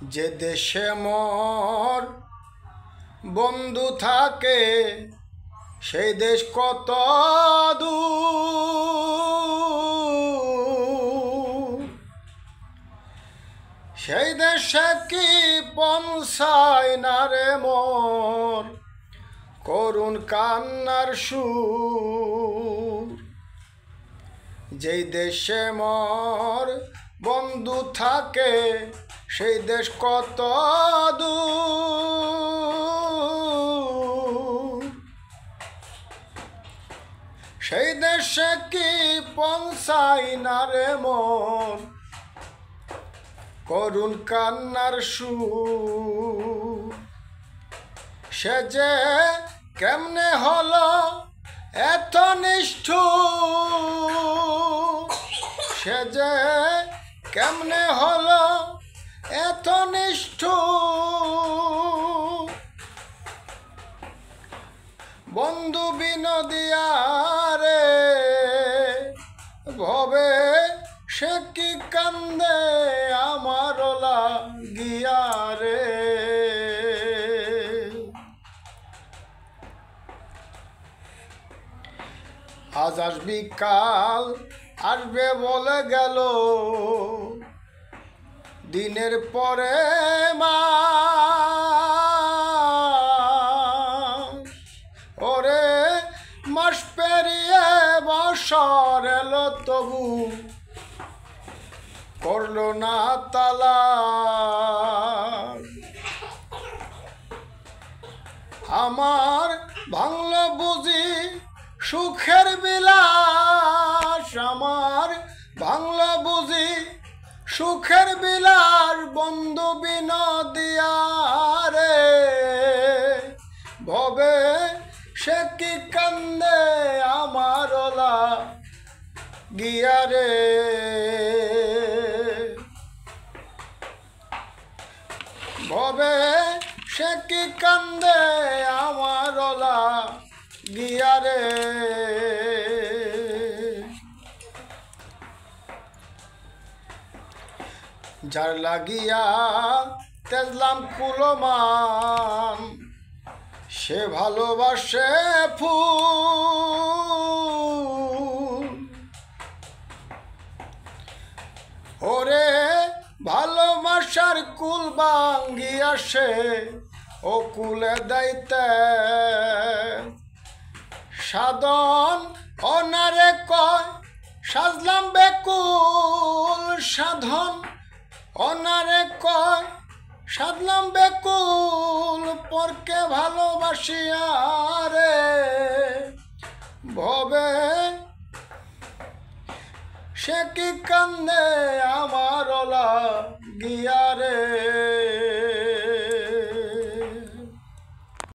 যে দেশে মোর বন্ধু থাকে সেই দেশ কত দূর, সেই দেশে কি পৌঁছায় না রে মোর করুণ কান্নার সুর। যেই দেশে মোর বন্ধু থাকে সেই দেশ কত দূর, সেই দেশে কি পৌঁছায় না রে মোর করুণ কান্নার সুর। সে যে কেমনে হলো এত নিষ্ঠুর, সে যে কেমনে হলো এত নিষ্ঠুর। বন্ধু বিনোদিয়া রে ভবে সে কি কান্দে আমার লাগিয়া রে। আজ আসবি কাল আসবে বলে গেল, দিনের পরে মাস, ওরে মাস পেরিয়ে বছর এলো তবু করলো না তালা। আমার ভাঙলো বুঝি সুখের বিলাস, আমার ভাঙলো বুঝি সুখের বিলাস। বন্ধু বিনোদিয়া রে ভবে সে কি কান্দে আমার লাগিয়া রে। ভবে সে কি কান্দে আমার লাগিয়া রে। যার লাগিয়া তেজলাম কুলমান সে ভালোবাসে ফুল। ওরে ভালোবাসার কুল ভাঙ্গিয়া সে ও কুলে দাইতে সাধন অনারে কয় সাজলাম বেকুল। সাধন অনারে কয় সাজলাম বেকুল, পরকে ভালোবাসিয়া রে ভবে সে কি কান্দে আমার লাগিয়া রে।